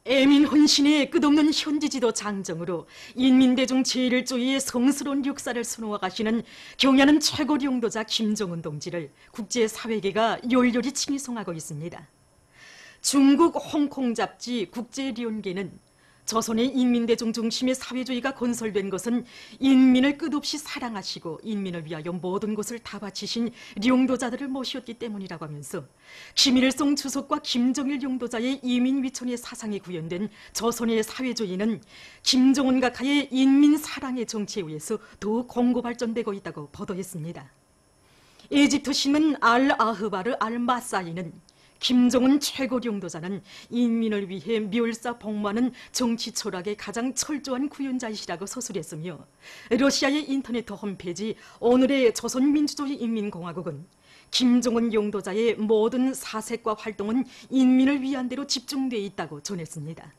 애민 헌신의 끝없는 현지지도 장정으로 인민대중 제1조의 성스러운 역사를 수놓아 가시는 경야는 최고領導자 김정은 동지를 국제사회계가 열렬히 칭송하고 있습니다. 중국 홍콩 잡지 국제리온계는 조선의 인민대중 중심의 사회주의가 건설된 것은 인민을 끝없이 사랑하시고 인민을 위하여 모든 것을 다 바치신領導자들을 모셨기 때문이라고 하면서 김일성 주석과 김정일領導자의 이민위촌의 사상이 구현된 조선의 사회주의는 김정은 각하의 인민 사랑의 정치에 의해서 더욱 공고 발전되고 있다고 보도했습니다. 에집트 신문 알-아흐바르 알-마사이는 김정은 최고領導자는 인민을 위해 멸사복무하는 정치 철학의 가장 철저한 구현자이시라고 서술했으며 러시아의 인터넷 홈페이지 오늘의 조선민주주의인민공화국은 김정은領導자의 모든 사색과 활동은 인민을 위한 대로 집중되어 있다고 전했습니다.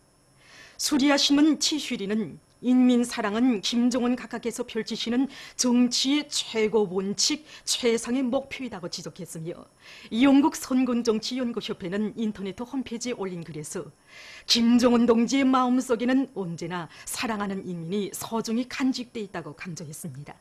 수리아 신문 치슈리는 인민 사랑은 김정은 각하께서 펼치시는 정치의 최고 원칙, 최상의 목표이라고 지적했으며 영국 선군정치연구협회는 인터넷 홈페이지에 올린 글에서 김정은 동지의 마음속에는 언제나 사랑하는 인민이 소중히 간직돼 있다고 강조했습니다.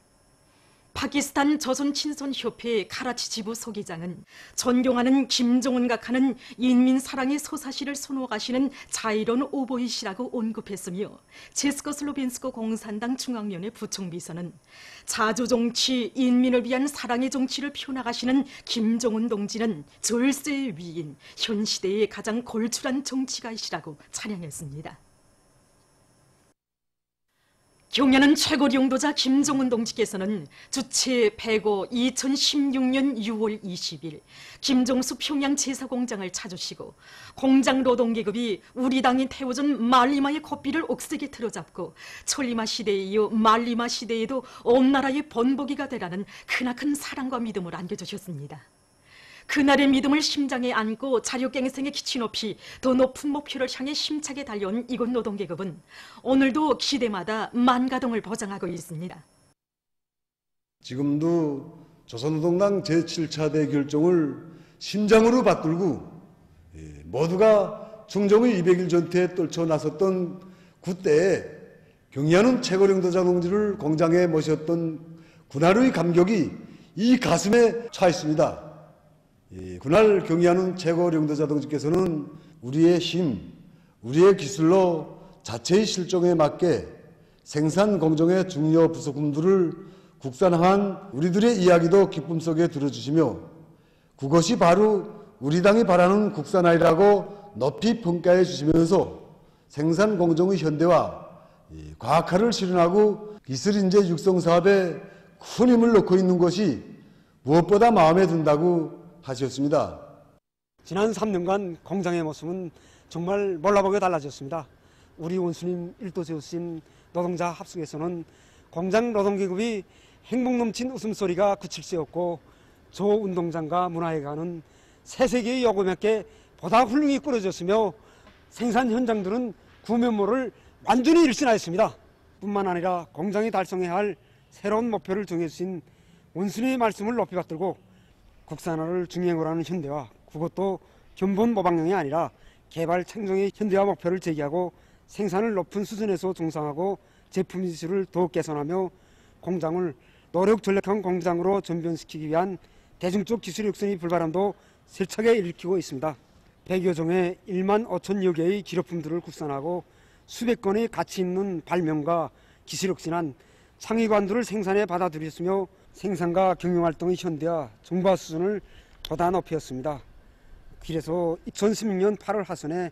파키스탄 조선친선협회 카라치 지부 소기장은 존경하는 김정은 각하는 인민 사랑의 소사시를 선호하시는 자이론 오보이시라고 언급했으며 체스코슬로벤스크 공산당 중앙위원회 부총비서는 자주정치, 인민을 위한 사랑의 정치를 펴나가시는 김정은 동지는 절세의 위인, 현 시대의 가장 걸출한 정치가이시라고 찬양했습니다. 경야는 최고領導자 김정은 동지께서는 주체 105 2016년 6월 20일 김정수 평양 제사공장을 찾으시고 공장 노동계급이 우리 당이 태워준 말리마의 고삐를 억세게 틀어잡고 천리마 시대에 이어 말리마 시대에도 온 나라의 본보기가 되라는 크나큰 사랑과 믿음을 안겨주셨습니다. 그날의 믿음을 심장에 안고 자력갱생의 기치 높이 더 높은 목표를 향해 힘차게 달려온 이곳 노동계급은 오늘도 기대마다 만가동을 보장하고 있습니다. 지금도 조선노동당 제7차 대결정을 심장으로 받들고 모두가 충정의 200일 전투에 떨쳐 나섰던 그때에 경의하는 최고領導자 동지를 공장에 모셨던 그날의 감격이 이 가슴에 차 있습니다. 그날 경의하는 최고領導자 동지께서는 우리의 힘, 우리의 기술로 자체의 실종에 맞게 생산 공정의 중요 부속품들을 국산화한 우리들의 이야기도 기쁨 속에 들어주시며 그것이 바로 우리 당이 바라는 국산화이라고 높이 평가해 주시면서 생산 공정의 현대화, 과학화를 실현하고 기술인재 육성 사업에 큰 힘을 넣고 있는 것이 무엇보다 마음에 든다고 하셨습니다. 지난 3년간 공장의 모습은 정말 몰라보게 달라졌습니다. 우리 원수님 일도 세우신 노동자 합숙에서는 공장 노동계급이 행복 넘친 웃음소리가 그칠 새 없고 조 운동장과 문화회관은 새 세계의 요금액에 보다 훌륭히 꾸려졌으며 생산 현장들은 구면모를 완전히 일신하였습니다. 뿐만 아니라 공장이 달성해야 할 새로운 목표를 정해주신 원수님의 말씀을 높이 받들고 국산화를 중행으로 하는 현대화, 그것도 견본 모방형이 아니라 개발 창정의 현대화 목표를 제기하고 생산을 높은 수준에서 종상하고 제품 기술을 더욱 개선하며 공장을 노력 전략형 공장으로 전변시키기 위한 대중적 기술 혁신의 불바람도 세차게 일으키고 있습니다. 100여 종의 1만 5천여 개의 기료품들을 국산하고 수백 건의 가치 있는 발명과 기술 혁신한 창의관들을 생산에 받아들였으며 생산과 경영활동의 현대화, 정보화 수준을 보다 높였습니다. 그래서 2016년 8월 하순에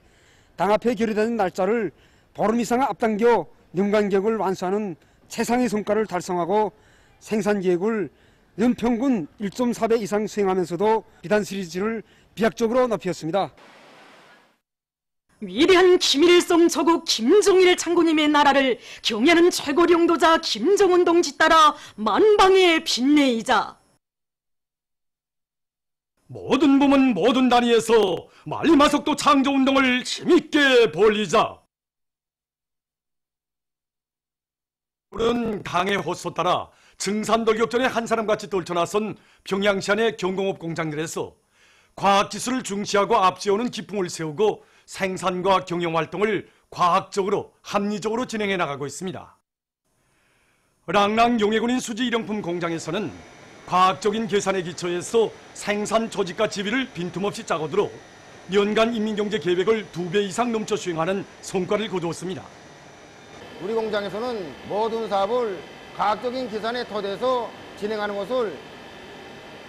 당 앞에 결의된 날짜를 보름 이상 앞당겨 연간계획을 완수하는 최상의 성과를 달성하고 생산계획을 연평균 1.4배 이상 수행하면서도 비단 시리즈를 비약적으로 높였습니다. 위대한 김일성 조국 김정일 장군님의 나라를 경애하는 최고領導자 김정은 동지 따라 만방에 빛내이자 모든 부문 모든 단위에서 말리마석도 창조운동을 힘있게 벌이자. 우리는 당의 호소 따라 증산돌격전에 한 사람같이 떨쳐나선 평양시안의 경공업 공장들에서 과학기술을 중시하고 앞세우는 기풍을 세우고 생산과 경영 활동을 과학적으로 합리적으로 진행해 나가고 있습니다. 랑랑 용해군인 수지 일용품 공장에서는 과학적인 계산에 기초해서 생산 조직과 지휘를 빈틈없이 짜고들어 연간 인민경제 계획을 2배 이상 넘쳐 수행하는 성과를 거두었습니다. 우리 공장에서는 모든 사업을 과학적인 계산에 토대해서 진행하는 것을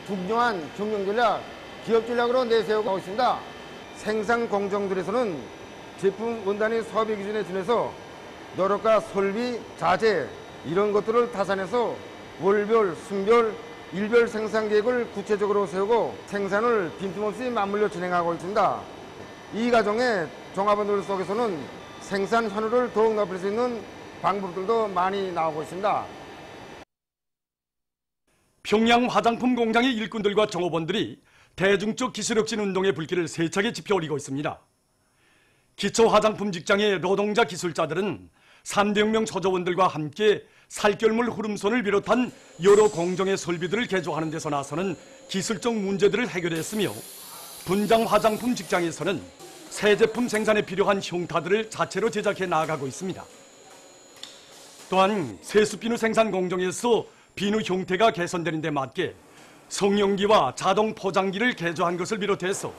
중요한 경영전략, 기업전략으로 내세우고 있습니다. 생산 공정들에서는 제품 원단위 소비 기준에 준해서 노력과 설비, 자재 이런 것들을 타산해서 월별, 순별, 일별 생산 계획을 구체적으로 세우고 생산을 빈틈없이 맞물려 진행하고 있습니다. 이 과정의 종합원들 속에서는 생산 효율을 더욱 높일 수 있는 방법들도 많이 나오고 있습니다. 평양 화장품 공장의 일꾼들과 종업원들이 대중적 기술혁신 운동의 불길을 세차게 지펴 올리고 있습니다. 기초 화장품 직장의 노동자 기술자들은 300명 소조원들과 함께 살결물 흐름손을 비롯한 여러 공정의 설비들을 개조하는 데서 나서는 기술적 문제들을 해결했으며, 분장 화장품 직장에서는 새 제품 생산에 필요한 형타들을 자체로 제작해 나아가고 있습니다. 또한 세수비누 생산 공정에서 비누 형태가 개선되는 데 맞게 성형기와 자동 포장기를 개조한 것을 비롯해서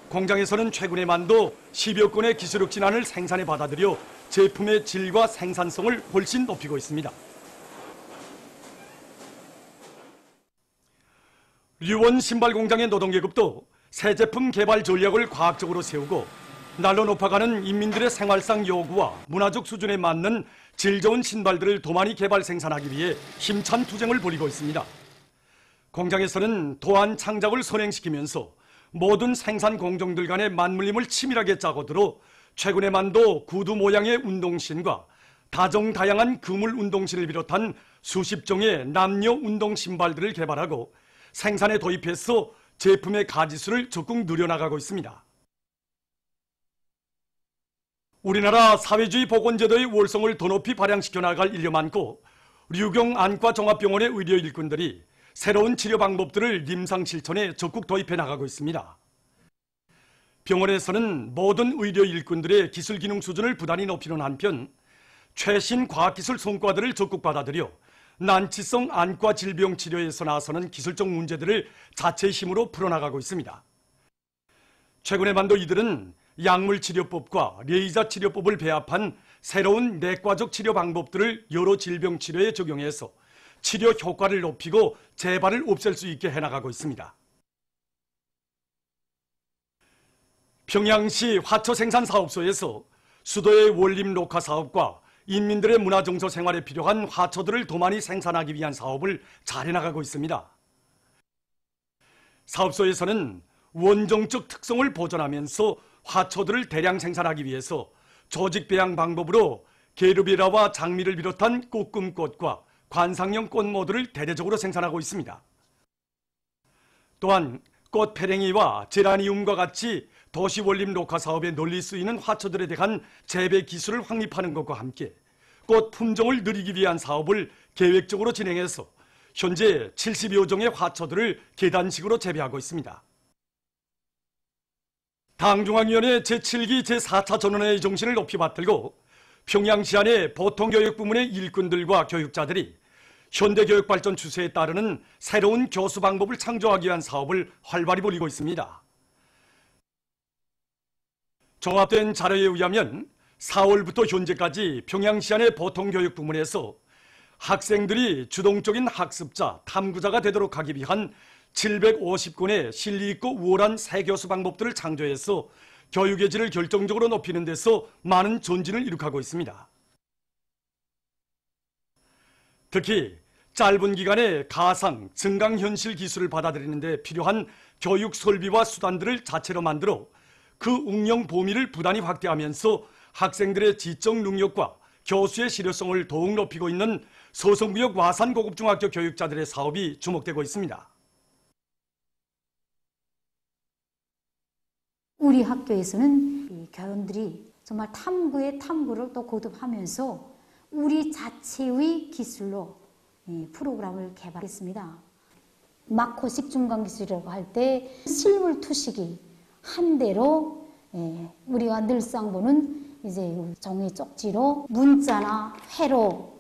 공장에서는 최근에 만도 10여 건의 기술혁신안을 생산해 받아들여 제품의 질과 생산성을 훨씬 높이고 있습니다. 류원 신발 공장의 노동계급도 새 제품 개발 전략을 과학적으로 세우고 날로 높아가는 인민들의 생활상 요구와 문화적 수준에 맞는 질 좋은 신발들을 더 많이 개발 생산하기 위해 힘찬 투쟁을 벌이고 있습니다. 공장에서는 도안 창작을 선행시키면서 모든 생산 공정들 간의 맞물림을 치밀하게 짜고 들어 최근에 만도 구두 모양의 운동신과 다정다양한 그물 운동신을 비롯한 수십 종의 남녀 운동 신발들을 개발하고 생산에 도입해서 제품의 가지수를 적극 늘려나가고 있습니다. 우리나라 사회주의 보건제도의 월성을 더 높이 발扬시켜 나갈 일려 많고, 류경 안과종합병원의 의료 일꾼들이 새로운 치료 방법들을 임상 실천에 적극 도입해 나가고 있습니다. 병원에서는 모든 의료 일꾼들의 기술 기능 수준을 부단히 높이는 한편, 최신 과학기술 성과들을 적극 받아들여 난치성 안과 질병 치료에서 나서는 기술적 문제들을 자체의 힘으로 풀어나가고 있습니다. 최근에 만도 이들은 약물치료법과 레이저 치료법을 배합한 새로운 내과적 치료 방법들을 여러 질병 치료에 적용해서 치료 효과를 높이고 재발을 없앨 수 있게 해나가고 있습니다. 평양시 화초생산사업소에서 수도의 원림 녹화 사업과 인민들의 문화정서 생활에 필요한 화초들을 더 많이 생산하기 위한 사업을 잘 해나가고 있습니다. 사업소에서는 원정적 특성을 보존하면서 화초들을 대량 생산하기 위해서 조직 배양 방법으로 게르베라와 장미를 비롯한 꽃금꽃과 관상용 꽃모들을 대대적으로 생산하고 있습니다. 또한 꽃페랭이와 제라니움과 같이 도시원림 녹화 사업에 널리 쓰이는 화초들에 대한 재배 기술을 확립하는 것과 함께 꽃 품종을 늘리기 위한 사업을 계획적으로 진행해서 현재 70여 종의 화초들을 계단식으로 재배하고 있습니다. 당중앙위원회 제7기 제4차 전원회의 정신을 높이 받들고 평양시 안의 보통교육부문의 일꾼들과 교육자들이 현대교육발전 추세에 따르는 새로운 교수 방법을 창조하기 위한 사업을 활발히 벌이고 있습니다. 종합된 자료에 의하면 4월부터 현재까지 평양시 안의 보통교육부문에서 학생들이 주동적인 학습자, 탐구자가 되도록 하기 위한 750건의 실리있고 우월한 새 교수 방법들을 창조해서 교육의 질을 결정적으로 높이는 데서 많은 전진을 이룩하고 있습니다. 특히 짧은 기간에 가상, 증강현실 기술을 받아들이는 데 필요한 교육 설비와 수단들을 자체로 만들어 그 응용 범위를 부단히 확대하면서 학생들의 지적 능력과 교수의 실효성을 더욱 높이고 있는 서성구역 와산고급중학교 교육자들의 사업이 주목되고 있습니다. 우리 학교에서는 이 교원들이 정말 탐구의 탐구를 또 거듭하면서 우리 자체의 기술로 프로그램을 개발했습니다. 마코식 중간기술이라고 할 때 실물 투식이 한 대로 우리가 늘상 보는 이제 종이 쪽지로 문자나 회로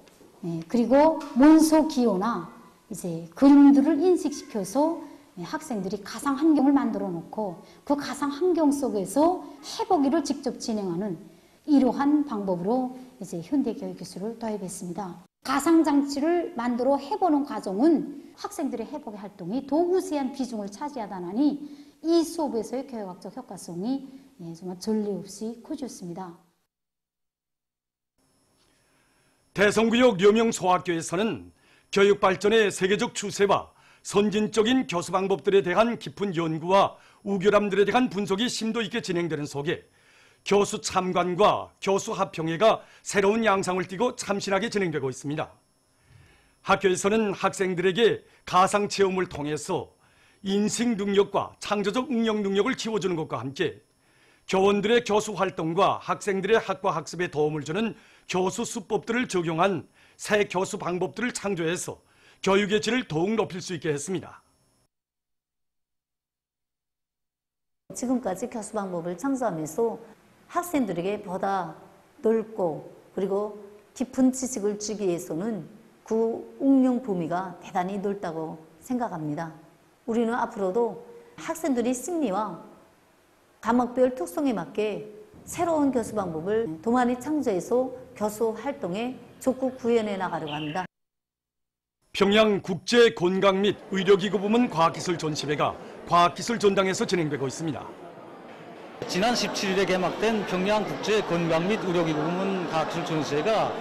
그리고 문서 기호나 이제 그림들을 인식시켜서 학생들이 가상 환경을 만들어 놓고 그 가상 환경 속에서 해보기를 직접 진행하는 이러한 방법으로 이제 현대 교육 기술을 도입했습니다. 가상 장치를 만들어 해보는 과정은 학생들의 해보기 활동이 더 우세한 비중을 차지하다니 이 수업에서의 교육학적 효과성이 정말 전례 없이 커졌습니다. 대성구역 여명 소학교에서는 교육 발전의 세계적 추세와 선진적인 교수 방법들에 대한 깊은 연구와 우결함들에 대한 분석이 심도 있게 진행되는 속에 교수 참관과 교수 합평회가 새로운 양상을 띠고 참신하게 진행되고 있습니다. 학교에서는 학생들에게 가상 체험을 통해서 인식 능력과 창조적 응용 능력을 키워주는 것과 함께 교원들의 교수 활동과 학생들의 학과 학습에 도움을 주는 교수 수법들을 적용한 새 교수 방법들을 창조해서 교육의 질을 더욱 높일 수 있게 했습니다. 지금까지 교수 방법을 창조하면서 학생들에게 보다 넓고 그리고 깊은 지식을 주기 위해서는 그 응용 범위가 대단히 넓다고 생각합니다. 우리는 앞으로도 학생들의 심리와 과목별 특성에 맞게 새로운 교수 방법을 더 많이 창조해서 교수 활동에 적극 구현해 나가려고 합니다. 평양 국제 건강 및 의료기구 부문 과학기술 전시회가 과학기술 전당에서 진행되고 있습니다. 지난 17일에 개막된 평양 국제 건강 및 의료기구 부문 과학기술 전시회가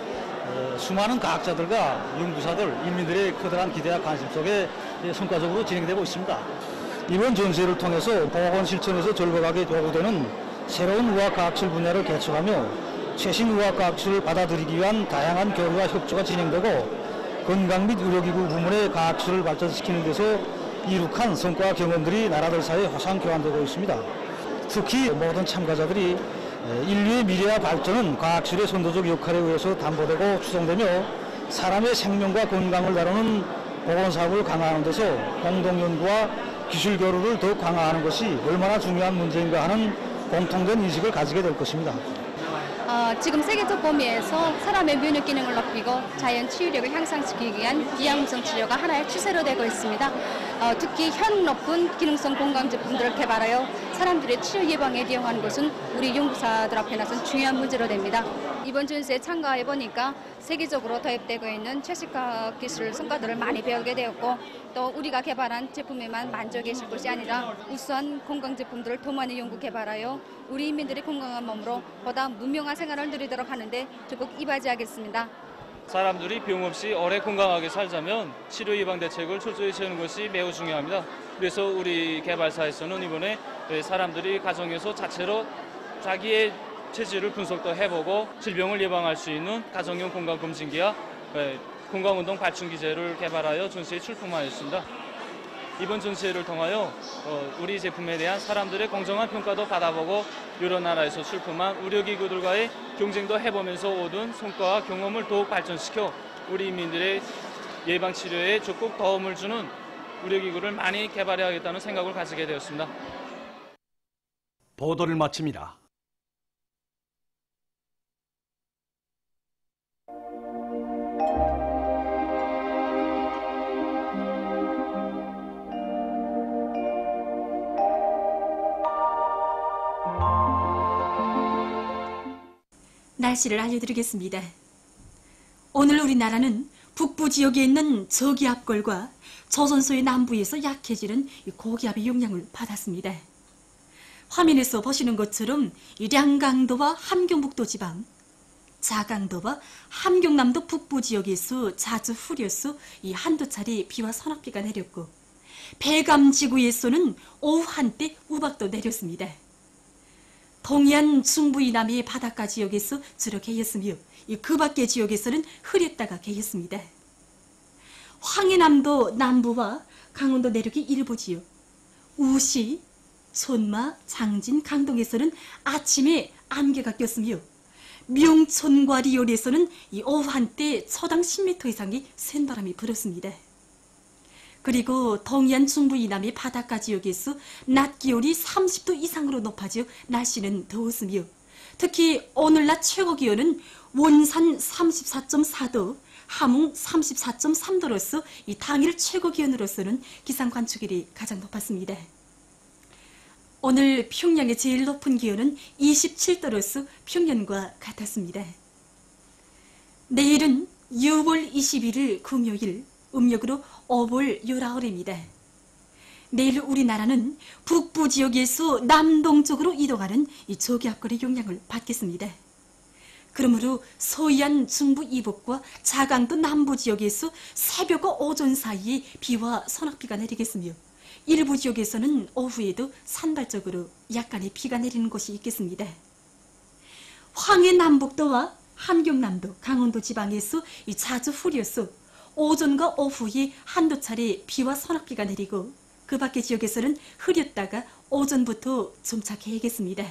수많은 과학자들과 연구사들, 인민들의 커다란 기대와 관심 속에 성과적으로 진행되고 있습니다. 이번 전시회를 통해서 보건 실천에서 절박하게 요구되는 새로운 의학과학기술 분야를 개척하며 최신 의학과학기술을 받아들이기 위한 다양한 교류와 협조가 진행되고 건강 및 의료기구 부문의 과학기술을 발전시키는 데서 이룩한 성과와 경험들이 나라들 사이에 화상 교환되고 있습니다. 특히 모든 참가자들이 인류의 미래와 발전은 과학기술의 선도적 역할에 의해서 담보되고 추동되며 사람의 생명과 건강을 다루는 보건사업을 강화하는 데서 공동연구와 기술 교류를 더욱 강화하는 것이 얼마나 중요한 문제인가 하는 공통된 인식을 가지게 될 것입니다. 지금 세계적 범위에서 사람의 면역 기능을 높이고 자연 치유력을 향상시키기 위한 비약물성 치료가 하나의 추세로 되고 있습니다. 특히 효능 높은 기능성 건강 제품들을 개발하여 사람들의 치료 예방에 이용하는 것은 우리 연구사들 앞에 나선 중요한 문제로 됩니다. 이번 전시에 참가해 보니까 세계적으로 도입되고 있는 최신과학 기술 성과들을 많이 배우게 되었고 또 우리가 개발한 제품에만 만족해질 것이 아니라 우수한 건강 제품들을 더 많이 연구 개발하여 우리 인민들의 건강한 몸으로 보다 문명한 생활을 누리도록 하는데 적극 이바지하겠습니다. 사람들이 병 없이 오래 건강하게 살자면 치료 예방 대책을 철저히 세우는 것이 매우 중요합니다. 그래서 우리 개발사에서는 이번에 사람들이 가정에서 자체로 자기의 체질을 분석도 해보고 질병을 예방할 수 있는 가정용 건강검진기와 건강운동 발충기제를 개발하여 전시에 출품하였습니다. 이번 전시회를 통하여 우리 제품에 대한 사람들의 공정한 평가도 받아보고 여러 나라에서 출품한 의료기구들과의 경쟁도 해보면서 얻은 성과와 경험을 더욱 발전시켜 우리 인민들의 예방치료에 적극 도움을 주는 의료기구를 많이 개발해야겠다는 생각을 가지게 되었습니다. 보도를 마칩니다. 날씨를 알려드리겠습니다. 오늘 우리나라는 북부 지역에 있는 저기압골과 조선소의 남부에서 약해지는 고기압의 영향을 받았습니다. 화면에서 보시는 것처럼 량강도와 함경북도 지방, 자강도와 함경남도 북부 지역에서 자주 흐려서 한두 차례 비와 소낙비가 내렸고 배감지구에서는 오후 한때 우박도 내렸습니다. 동해안 중부 이남의 바닷가 지역에서 주로 개였으며 그 밖의 지역에서는 흐렸다가 개였습니다. 황해남도 남부와 강원도 내륙의 일부 지역, 우시, 손마, 장진, 강동에서는 아침에 안개가 꼈으며 명천과 리올에서는 오후 한때 초당 10m 이상의 센 바람이 불었습니다. 그리고 동해안 중부 이남의 바닷가 지역에서 낮 기온이 30도 이상으로 높아져 날씨는 더웠으며 특히 오늘 낮 최고 기온은 원산 34.4도, 함흥 34.3도로서 이 당일 최고 기온으로서는 기상 관측일이 가장 높았습니다. 오늘 평양의 제일 높은 기온은 27도로서 평년과 같았습니다. 내일은 6월 21일 금요일, 음력으로 5월 19일입니다. 내일 우리나라는 북부 지역에서 남동쪽으로 이동하는 이 저기압골의 영향을 받겠습니다. 그러므로 서해안 중부 이북과 자강도 남부 지역에서 새벽과 오전 사이에 비와 소낙비가 내리겠으며 일부 지역에서는 오후에도 산발적으로 약간의 비가 내리는 곳이 있겠습니다. 황해 남북도와 함경남도, 강원도 지방에서 자주 흐려서 오전과 오후에 한두 차례 비와 소낙비가 내리고 그 밖의 지역에서는 흐렸다가 오전부터 점차 개겠습니다.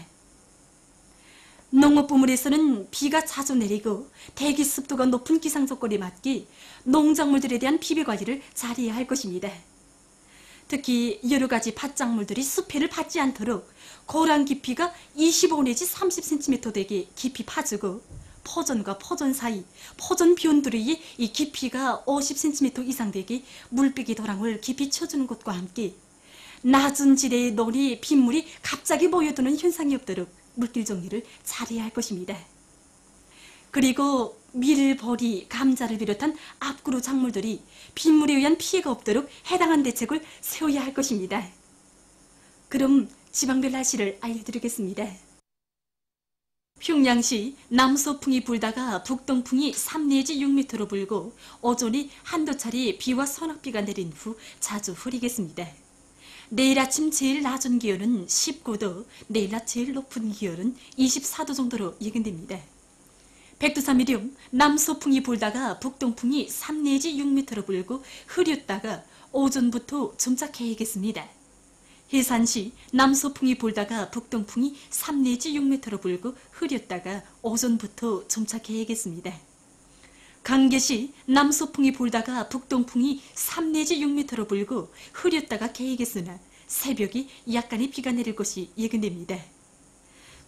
농업부문에서는 비가 자주 내리고 대기 습도가 높은 기상 조건에 맞게 농작물들에 대한 비비 관리를 잘해야 할 것입니다. 특히 여러 가지 밭작물들이 수패를 받지 않도록 고랑 깊이가 25 내지 30cm 되게 깊이 파주고 포전과 포전 사이, 포전 비온들이 이 깊이가 50cm 이상 되게 물빼기 도랑을 깊이 쳐주는 것과 함께 낮은 지대의 논이 빗물이 갑자기 모여드는 현상이 없도록 물길 정리를 잘해야 할 것입니다. 그리고 밀, 보리, 감자를 비롯한 앞그루 작물들이 빗물에 의한 피해가 없도록 해당한 대책을 세워야 할 것입니다. 그럼 지방별 날씨를 알려드리겠습니다. 평양시 남서풍이 불다가 북동풍이 3 내지 6m로 불고 오전에 한두 차례 비와 소낙비가 내린 후 자주 흐리겠습니다. 내일 아침 제일 낮은 기온은 19도, 내일 낮 제일 높은 기온은 24도 정도로 예견됩니다. 백두산미령 남서풍이 불다가 북동풍이 3 내지 6m로 불고 흐렸다가 오전부터 점차 개겠습니다. 해산시 남서풍이 불다가 북동풍이 3 내지 6m로 불고 흐렸다가 오전부터 점차 개겠습니다. 강계시 남서풍이 불다가 북동풍이 3 내지 6m로 불고 흐렸다가 개겠으나 새벽이 약간의 비가 내릴 것이 예견됩니다.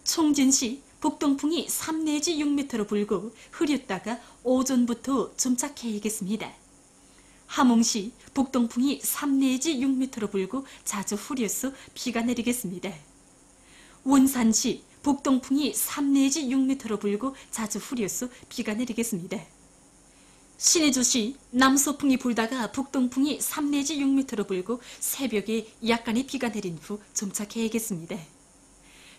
총진시 북동풍이 3 내지 6m로 불고 흐렸다가 오전부터 점차 개겠습니다. 함흥시 북동풍이 3 내지 6m로 불고 자주 흐려서 비가 내리겠습니다. 원산시 북동풍이 3 내지 6m로 불고 자주 흐려서 비가 내리겠습니다. 신의주시 남서풍이 불다가 북동풍이 3 내지 6m로 불고 새벽에 약간의 비가 내린 후 점차 개겠습니다.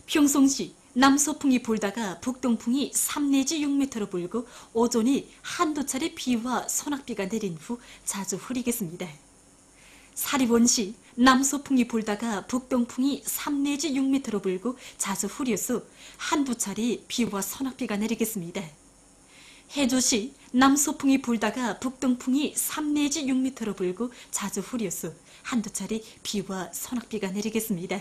평송시 남서풍이 불다가 북동풍이 3 내지 6m로 불고 오전에 한두 차례 비와 소낙비가 내린 후 자주 흐리겠습니다. 사리원시 남서풍이 불다가 북동풍이 3 내지 6m로 불고 자주 흐려서 한두 차례 비와 소낙비가 내리겠습니다. 해주시 남서풍이 불다가 북동풍이 3 내지 6m로 불고 자주 흐려서 한두 차례 비와 소낙비가 내리겠습니다.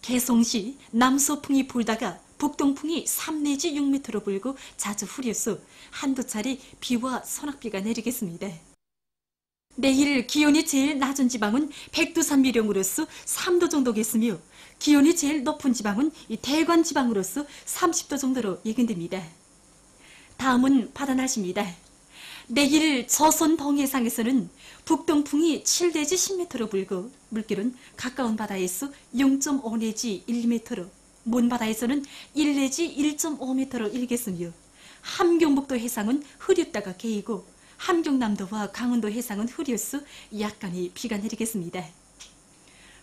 개송시 남서풍이 불다가 북동풍이 3 내지 6m로 불고 자주 흐려서 한두 차례 비와 소낙비가 내리겠습니다. 내일 기온이 제일 낮은 지방은 백두산 미령으로서 3도 정도겠으며 기온이 제일 높은 지방은 대관 지방으로서 30도 정도로 예견됩니다. 다음은 바다 날씨입니다. 내일 조선 동해상에서는 북동풍이 7 내지 10m로 불고 물길은 가까운 바다에서 0.5 내지 1m로, 먼 바다에서는 1 내지 1.5m로 일겠으며 함경북도 해상은 흐렸다가 개이고 함경남도와 강원도 해상은 흐려서 약간의 비가 내리겠습니다.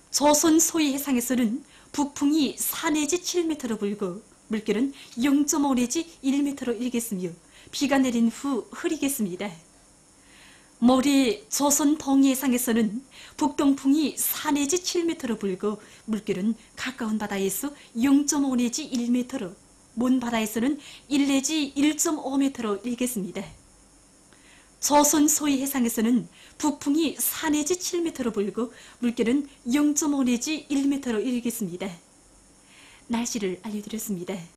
조선 소해 해상에서는 북풍이 4 내지 7m로 불고 물길은 0.5 내지 1m로 일겠으며 비가 내린 후 흐리겠습니다. 모레 조선 동해상에서는 북동풍이 4 내지 7m로 불고 물길은 가까운 바다에서 0.5 내지 1m로, 먼 바다에서는 1 내지 1.5m로 일겠습니다. 조선 소해 해상에서는 북풍이 4 내지 7m로 불고 물길은 0.5 내지 1m로 일겠습니다. 날씨를 알려드렸습니다.